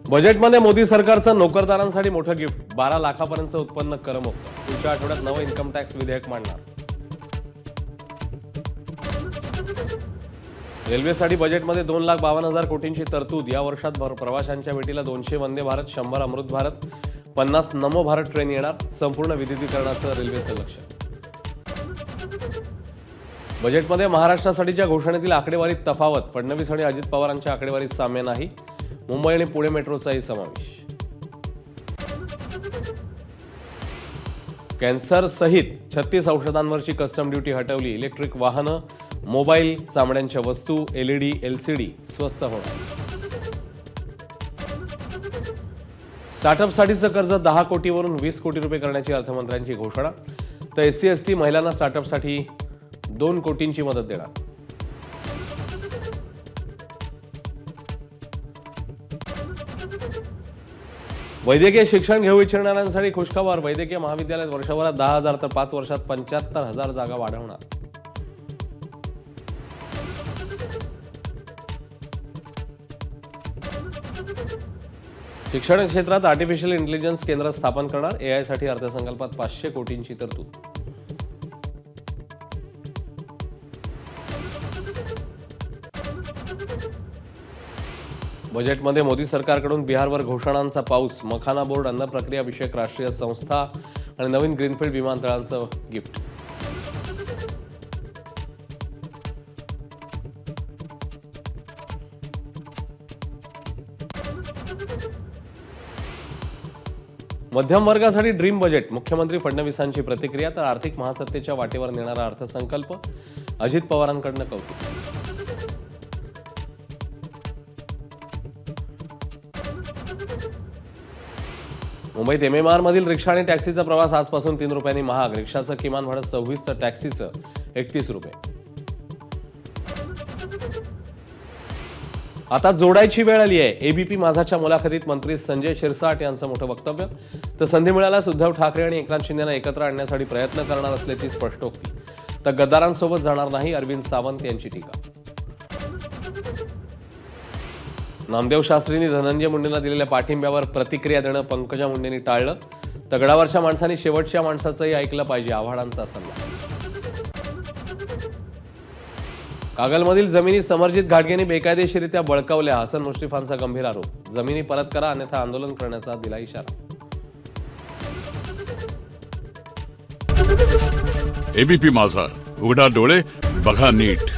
बजेटमध्ये मोदी सरकारचं नोकरदारांसाठी मोठं गिफ्ट, 12 लाखापर्यंतचं उत्पन्न करमुक्त. पुढच्या आठवड्यात नवं इन्कम टॅक्स विधेयक मांडणार. रेल्वेसाठी बजेटमध्ये 2,52,000 कोटींची तरतूद. या वर्षात प्रवाशांच्या भेटीला 200 वंदे भारत, 100 अमृत भारत, 50 नमो भारत ट्रेन येणार. संपूर्ण विद्युतीकरणाचं रेल्वेचं लक्ष. बजेटमध्ये महाराष्ट्रासाठीच्या घोषणेतील आकडेवारीत तफावत. फडणवीस आणि अजित पवारांच्या आकडेवारीत साम्य नाही. मुंबई आणि पुणे मेट्रोचाही समावेश. कॅन्सर सहित 36 औषधांवरची कस्टम ड्युटी हटवली. इलेक्ट्रिक वाहनं, मोबाईल, चामड्यांच्या वस्तू, LED, LCD स्वस्त होणार. स्टार्टअपसाठीचं कर्ज 10 कोटीवरून 20 कोटी रुपये करण्याची अर्थमंत्र्यांची घोषणा. तर SC ST महिलांना स्टार्टअपसाठी 2 कोटींची मदत देणार. वैद्यकीय शिक्षण घेऊ इच्छिणाऱ्यांसाठी खुशखबर. वैद्यकीय महाविद्यालयात वर्षभरात 10,000 तर 5 वर्षात 75,000 जागा वाढवणार. शिक्षण क्षेत्रात आर्टिफिशियल इंटेलिजन्स केंद्र स्थापन करणार. AI साठी अर्थसंकल्पात 500 कोटींची तरतूद. बजेटमध्ये मोदी सरकारकडून बिहारवर घोषणांचा पाऊस. मखाना बोर्ड, अन्न प्रक्रिया विषयक राष्ट्रीय संस्था आणि नवीन ग्रीनफील्ड विमानतळांचं गिफ्ट. मध्यम वर्गासाठी ड्रीम बजेट. मुख्यमंत्री फडणवीसांची प्रतिक्रिया. तर आर्थिक महासत्तेच्या वाटेवर नेणारा अर्थसंकल्प. अजित पवारांकडनं कौतुक. मुंबईत MMR मधील रिक्षा आणि टॅक्सीचा प्रवास आजपासून 3 रुपयांनी महाग. रिक्षाचं किमान भाडं 26 तर टॅक्सीचं 31 रुपये. आता जोडायची वेळ आली आहे. ABP माझाच्या मुलाखतीत मंत्री संजय शिरसाट यांचं मोठं वक्तव्य. तर संधी मिळाल्यास उद्धव ठाकरे आणि एकनाथ शिंदेना एकत्र आणण्यासाठी प्रयत्न करणार असल्याची स्पष्टोक्ती. तर गद्दारांसोबत जाणार नाही, अरविंद सावंत यांची टीका. नामदेव शास्त्रींनी धनंजय मुंडेंना दिलेल्या पाठिंब्यावर प्रतिक्रिया देणं पंकजा मुंडेंनी टाळलं. तगडावरच्या माणसांनी शेवटच्या माणसाचंही ऐकलं पाहिजे, आव्हाडांचा सल्ला. कागलमधील जमिनी समरजित घाटगेंनी बेकायदेशीरित्या बळकावल्या. हसन मुश्रीफांचा गंभीर आरोप. जमिनी परत करा अन्यथा आंदोलन करण्याचा दिला इशारा. ABP माझा, उघडा डोळे बघा नीट.